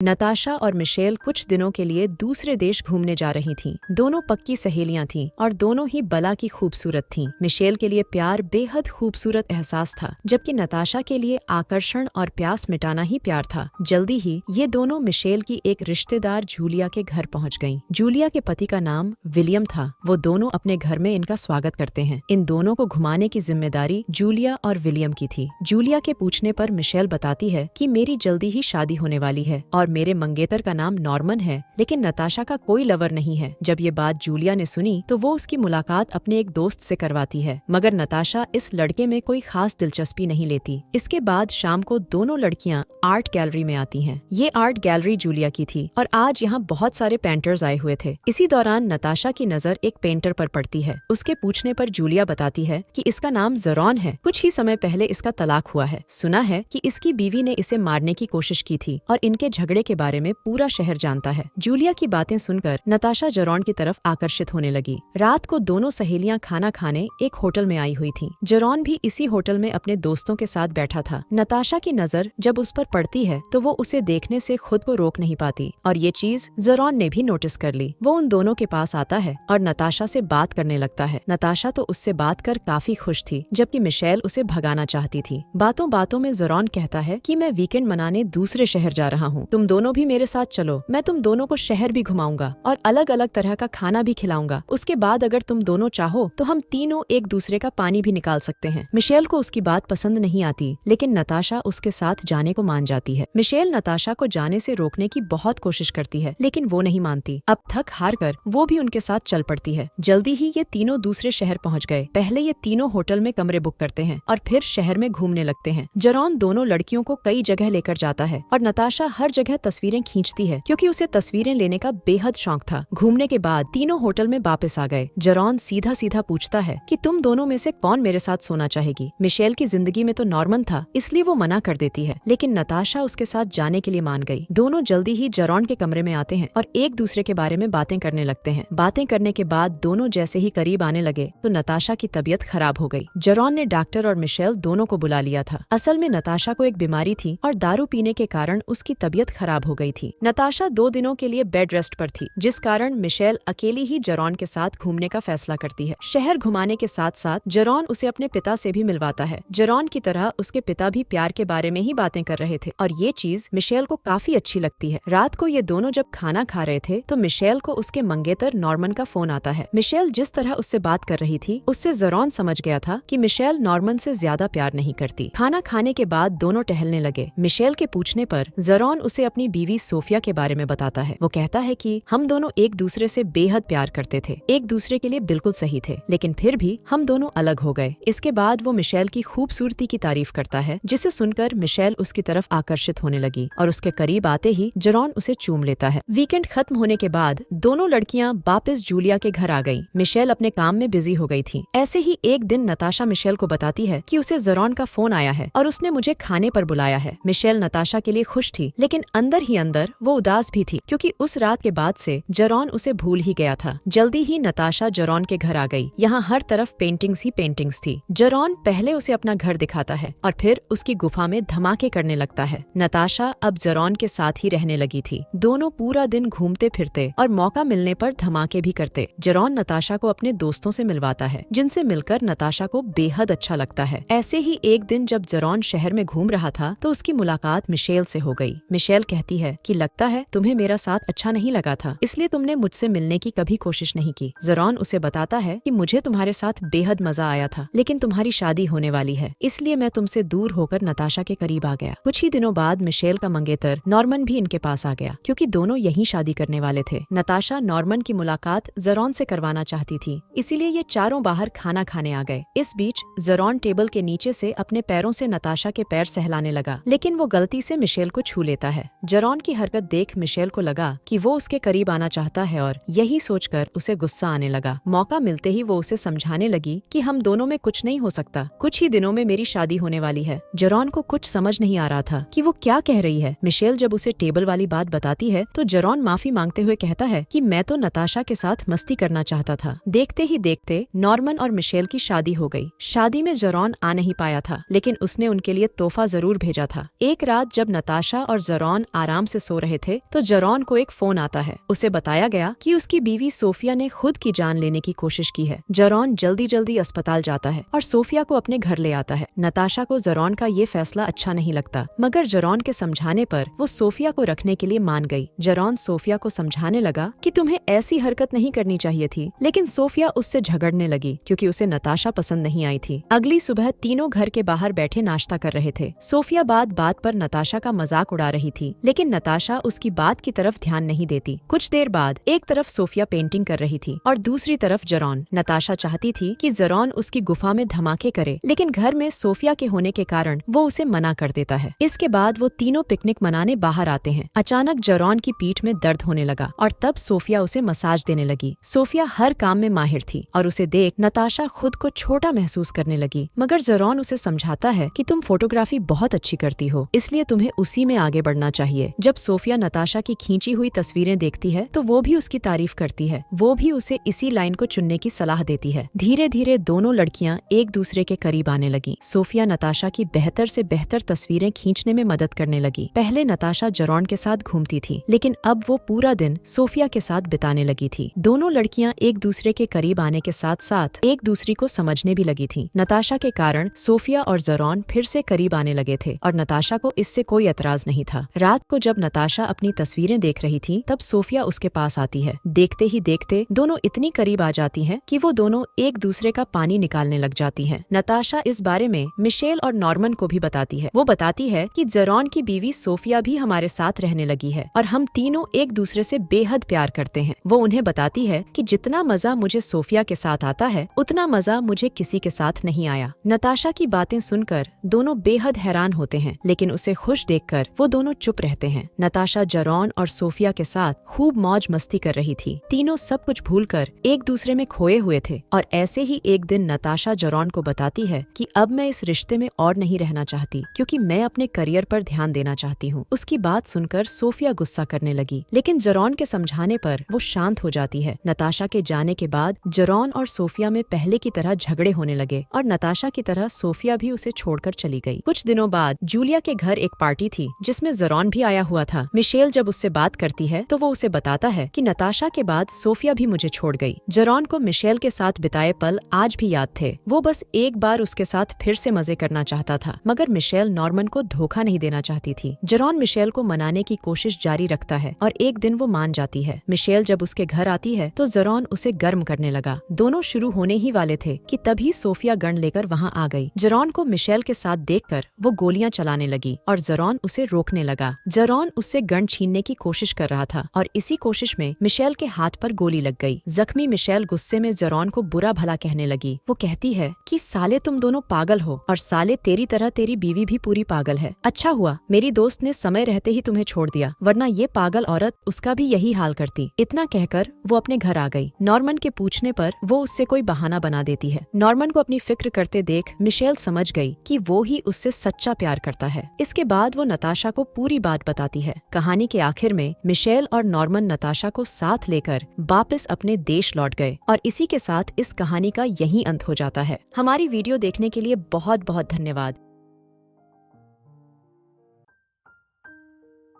नताशा और मिशेल कुछ दिनों के लिए दूसरे देश घूमने जा रही थीं। दोनों पक्की सहेलियां थीं और दोनों ही बला की खूबसूरत थीं। मिशेल के लिए प्यार बेहद खूबसूरत एहसास था, जबकि नताशा के लिए आकर्षण और प्यास मिटाना ही प्यार था। जल्दी ही ये दोनों मिशेल की एक रिश्तेदार जूलिया के घर पहुंच गईं। जूलिया के पति का नाम विलियम था। वो दोनों अपने घर में इनका स्वागत करते हैं। इन दोनों को घुमाने की जिम्मेदारी जूलिया और विलियम की थी। जूलिया के पूछने पर मिशेल बताती है कि मेरी जल्दी ही शादी होने वाली है और मेरे मंगेतर का नाम नॉर्मन है, लेकिन नताशा का कोई लवर नहीं है। जब ये बात जूलिया ने सुनी तो वो उसकी मुलाकात अपने एक दोस्त से करवाती है, मगर नताशा इस लड़के में कोई खास दिलचस्पी नहीं लेती। इसके बाद शाम को दोनों लड़कियां आर्ट गैलरी में आती हैं। ये आर्ट गैलरी जूलिया की थी और आज यहाँ बहुत सारे पेंटर्स आए हुए थे। इसी दौरान नताशा की नजर एक पेंटर पर पड़ती है। उसके पूछने पर जूलिया बताती है कि इसका नाम ज़रॉन है। कुछ ही समय पहले इसका तलाक हुआ है। सुना है कि इसकी बीवी ने इसे मारने की कोशिश की थी और इनके झगड़े के बारे में पूरा शहर जानता है। जूलिया की बातें सुनकर नताशा ज़रॉन की तरफ आकर्षित होने लगी। रात को दोनों सहेलियां खाना खाने एक होटल में आई हुई थीं। ज़रॉन भी इसी होटल में अपने दोस्तों के साथ बैठा था। नताशा की नजर जब उस पर पड़ती है तो वो उसे देखने से खुद को रोक नहीं पाती और ये चीज ज़रॉन ने भी नोटिस कर ली। वो उन दोनों के पास आता है और नताशा से बात करने लगता है। नताशा तो उससे बात कर काफी खुश थी, जबकि मिशेल उसे भगाना चाहती थी। बातों बातों में ज़रॉन कहता है कि मैं वीकेंड मनाने दूसरे शहर जा रहा हूँ, तुम दोनों भी मेरे साथ चलो। मैं तुम दोनों को शहर भी घुमाऊंगा और अलग अलग तरह का खाना भी खिलाऊंगा। उसके बाद अगर तुम दोनों चाहो तो हम तीनों एक दूसरे का पानी भी निकाल सकते हैं। मिशेल को उसकी बात पसंद नहीं आती, लेकिन नताशा उसके साथ जाने को मान जाती है। मिशेल नताशा को जाने से रोकने की बहुत कोशिश करती है, लेकिन वो नहीं मानती। अब थक हार कर वो भी उनके साथ चल पड़ती है। जल्दी ही ये तीनों दूसरे शहर पहुँच गए। पहले ये तीनों होटल में कमरे बुक करते हैं और फिर शहर में घूमने लगते हैं। ज़रॉन दोनों लड़कियों को कई जगह लेकर जाता है और नताशा हर जगह तस्वीरें खींचती है, क्योंकि उसे तस्वीरें लेने का बेहद शौक था। घूमने के बाद तीनों होटल में वापस आ गए। ज़रॉन सीधा सीधा पूछता है कि तुम दोनों में से कौन मेरे साथ सोना चाहेगी। मिशेल की जिंदगी में तो नॉर्मन था, इसलिए वो मना कर देती है, लेकिन नताशा उसके साथ जाने के लिए मान गई। दोनों जल्दी ही ज़रॉन के कमरे में आते हैं और एक दूसरे के बारे में बातें करने लगते हैं। बातें करने के बाद दोनों जैसे ही करीब आने लगे तो नताशा की तबीयत खराब हो गई। ज़रॉन ने डॉक्टर और मिशेल दोनों को बुला लिया था। असल में नताशा को एक बीमारी थी और दारू पीने के कारण उसकी तबीयत खराब हो गई थी। नताशा 2 दिनों के लिए बेड रेस्ट पर थी, जिस कारण मिशेल अकेली ही ज़रॉन के साथ घूमने का फैसला करती है। शहर घुमाने के साथ साथ ज़रॉन उसे अपने पिता से भी मिलवाता है। ज़रॉन की तरह उसके पिता भी प्यार के बारे में ही बातें कर रहे थे और ये चीज मिशेल को काफी अच्छी लगती है। रात को ये दोनों जब खाना खा रहे थे तो मिशेल को उसके मंगेतर नॉर्मन का फोन आता है। मिशेल जिस तरह उससे बात कर रही थी उससे ज़रॉन समझ गया था कि मिशेल नॉर्मन से ज्यादा प्यार नहीं करती। खाना खाने के बाद दोनों टहलने लगे। मिशेल के पूछने पर ज़रॉन उसे अपनी बीवी सोफिया के बारे में बताता है। वो कहता है कि हम दोनों एक दूसरे से बेहद प्यार करते थे, एक दूसरे के लिए बिल्कुल सही थे, लेकिन फिर भी हम दोनों अलग हो गए। इसके बाद वो मिशेल की खूबसूरती की तारीफ करता है, जिसे सुनकर मिशेल उसकी तरफ आकर्षित होने लगी और उसके करीब आते ही ज़रॉन उसे चूम लेता है। वीकेंड खत्म होने के बाद दोनों लड़कियां वापस जूलिया के घर आ गईं। मिशेल अपने काम में बिजी हो गई थी। ऐसे ही एक दिन नताशा मिशेल को बताती है कि उसे ज़रॉन का फोन आया है और उसने मुझे खाने पर बुलाया है। मिशेल नताशा के लिए खुश थी, लेकिन अंदर ही अंदर वो उदास भी थी, क्योंकि उस रात के बाद से ज़रॉन उसे भूल ही गया था। जल्दी ही नताशा ज़रॉन के घर आ गई। यहाँ हर तरफ पेंटिंग्स ही पेंटिंग्स थी। ज़रॉन पहले उसे अपना घर दिखाता है और फिर उसकी गुफा में धमाके करने लगता है। नताशा अब ज़रॉन के साथ ही रहने लगी थी। दोनों पूरा दिन घूमते फिरते और मौका मिलने पर धमाके भी करते। ज़रॉन नताशा को अपने दोस्तों से मिलवाता है, जिनसे मिलकर नताशा को बेहद अच्छा लगता है। ऐसे ही एक दिन जब ज़रॉन शहर में घूम रहा था तो उसकी मुलाकात मिशेल से हो गई। मिशेल कहती है कि लगता है तुम्हें मेरा साथ अच्छा नहीं लगा था, इसलिए तुमने मुझसे मिलने की कभी कोशिश नहीं की। ज़रॉन उसे बताता है कि मुझे तुम्हारे साथ बेहद मजा आया था, लेकिन तुम्हारी शादी होने वाली है, इसलिए मैं तुमसे दूर होकर नताशा के करीब आ गया। कुछ ही दिनों बाद मिशेल का मंगेतर नॉर्मन भी इनके पास आ गया, क्योंकि दोनों यहीं शादी करने वाले थे। नताशा नॉर्मन की मुलाकात ज़रॉन से करवाना चाहती थी, इसीलिए ये चारों बाहर खाना खाने आ गए। इस बीच ज़रॉन टेबल के नीचे से अपने पैरों से नताशा के पैर सहलाने लगा, लेकिन वो गलती से मिशेल को छू लेता है। ज़रॉन की हरकत देख मिशेल को लगा कि वो उसके करीब आना चाहता है और यही सोचकर उसे गुस्सा आने लगा। मौका मिलते ही वो उसे समझाने लगी कि हम दोनों में कुछ नहीं हो सकता, कुछ ही दिनों में मेरी शादी होने वाली है। ज़रॉन को कुछ समझ नहीं आ रहा था कि वो क्या कह रही है। मिशेल जब उसे टेबल वाली बात बताती है तो ज़रॉन माफी मांगते हुए कहता है कि मैं तो नताशा के साथ मस्ती करना चाहता था। देखते ही देखते नॉर्मन और मिशेल की शादी हो गई। शादी में ज़रॉन आ नहीं पाया था, लेकिन उसने उनके लिए तोहफा जरूर भेजा था। एक रात जब नताशा और ज़रॉन आराम से सो रहे थे तो जरॉन को एक फोन आता है। उसे बताया गया कि उसकी बीवी सोफिया ने खुद की जान लेने की कोशिश की है। जरॉन जल्दी जल्दी अस्पताल जाता है और सोफिया को अपने घर ले आता है। नताशा को जरॉन का ये फैसला अच्छा नहीं लगता, मगर जरॉन के समझाने पर वो सोफिया को रखने के लिए मान गई। जरॉन सोफिया को समझाने लगा कि तुम्हें ऐसी हरकत नहीं करनी चाहिए थी, लेकिन सोफिया उससे झगड़ने लगी क्योंकि उसे नताशा पसंद नहीं आई थी। अगली सुबह तीनों घर के बाहर बैठे नाश्ता कर रहे थे। सोफिया बात बात पर नताशा का मजाक उड़ा रही थी, लेकिन नताशा उसकी बात की तरफ ध्यान नहीं देती। कुछ देर बाद एक तरफ सोफिया पेंटिंग कर रही थी और दूसरी तरफ जरॉन। नताशा चाहती थी कि जरॉन उसकी गुफा में धमाके करे, लेकिन घर में सोफिया के होने के कारण वो उसे मना कर देता है। इसके बाद वो तीनों पिकनिक मनाने बाहर आते हैं। अचानक जरॉन की पीठ में दर्द होने लगा और तब सोफिया उसे मसाज देने लगी। सोफिया हर काम में माहिर थी और उसे देख नताशा खुद को छोटा महसूस करने लगी, मगर जरॉन उसे समझाता है कि तुम फोटोग्राफी बहुत अच्छी करती हो, इसलिए तुम्हें उसी में आगे बढ़ना चाहिए। जब सोफिया नताशा की खींची हुई तस्वीरें देखती है तो वो भी उसकी तारीफ करती है। वो भी उसे इसी लाइन को चुनने की सलाह देती है। धीरे धीरे दोनों लड़कियां एक दूसरे के करीब आने लगी। सोफिया नताशा की बेहतर से बेहतर तस्वीरें खींचने में मदद करने लगी। पहले नताशा जरॉन के साथ घूमती थी, लेकिन अब वो पूरा दिन सोफिया के साथ बिताने लगी थी। दोनों लड़कियां एक दूसरे के करीब आने के साथ साथ एक दूसरे को समझने भी लगी थी। नताशा के कारण सोफिया और जरॉन फिर से करीब आने लगे थे और नताशा को इससे कोई एतराज नहीं था। रात को जब नताशा अपनी तस्वीरें देख रही थी तब सोफिया उसके पास आती है। देखते ही देखते दोनों इतनी करीब आ जाती हैं कि वो दोनों एक दूसरे का पानी निकालने लग जाती हैं। नताशा इस बारे में मिशेल और नॉर्मन को भी बताती है। वो बताती है कि जरॉन की बीवी सोफिया भी हमारे साथ रहने लगी है और हम तीनों एक दूसरे से बेहद प्यार करते हैं। वो उन्हें बताती है कि जितना मजा मुझे सोफिया के साथ आता है उतना मजा मुझे किसी के साथ नहीं आया। नताशा की बातें सुनकर दोनों बेहद हैरान होते हैं, लेकिन उसे खुश देखकर वो दोनों चुप रहते हैं। नताशा जरॉन और सोफिया के साथ खूब मौज मस्ती कर रही थी। तीनों सब कुछ भूलकर एक दूसरे में खोए हुए थे और ऐसे ही एक दिन नताशा जरॉन को बताती है कि अब मैं इस रिश्ते में और नहीं रहना चाहती क्योंकि मैं अपने करियर पर ध्यान देना चाहती हूँ। उसकी बात सुनकर सोफिया गुस्सा करने लगी, लेकिन जरॉन के समझाने पर वो शांत हो जाती है। नताशा के जाने के बाद जरॉन और सोफिया में पहले की तरह झगड़े होने लगे और नताशा की तरह सोफिया भी उसे छोड़कर चली गई। कुछ दिनों बाद जूलिया के घर एक पार्टी थी जिसमें जरॉन भी आया हुआ था। मिशेल जब उससे बात करती है तो वो उसे बताता है कि नताशा के बाद सोफिया भी मुझे छोड़ गई। जरॉन को मिशेल के साथ बिताए पल आज भी याद थे। वो बस एक बार उसके साथ फिर से मजे करना चाहता था, मगर मिशेल नॉर्मन को धोखा नहीं देना चाहती थी। जरॉन मिशेल को मनाने की कोशिश जारी रखता है और एक दिन वो मान जाती है। मिशेल जब उसके घर आती है तो जरॉन उसे गर्म करने लगा। दोनों शुरू होने ही वाले थे कि तभी सोफिया गन लेकर वहाँ आ गई। जरॉन को मिशेल के साथ देखकर वो गोलियां चलाने लगी और जरॉन उसे रोकने लगा। जरॉन उससे गन छीनने की कोशिश कर रहा था और इसी कोशिश में मिशेल के हाथ पर गोली लग गई। जख्मी मिशेल गुस्से में जरॉन को बुरा भला कहने लगी। वो कहती है कि साले तुम दोनों पागल हो और साले तेरी तरह तेरी बीवी भी पूरी पागल है। अच्छा हुआ मेरी दोस्त ने समय रहते ही तुम्हें छोड़ दिया, वरना ये पागल औरत उसका भी यही हाल करती। इतना कहकर वो अपने घर आ गई। नॉर्मन के पूछने पर वो उससे कोई बहाना बना देती है। नॉर्मन को अपनी फिक्र करते देख मिशेल समझ गई कि वो ही उससे सच्चा प्यार करता है। इसके बाद वो नताशा को पूरी बात बताती है। कहानी के आखिर में मिशेल और नॉर्मन नताशा को साथ लेकर वापस अपने देश लौट गए और इसी के साथ इस कहानी का यही अंत हो जाता है। हमारी वीडियो देखने के लिए बहुत बहुत धन्यवाद।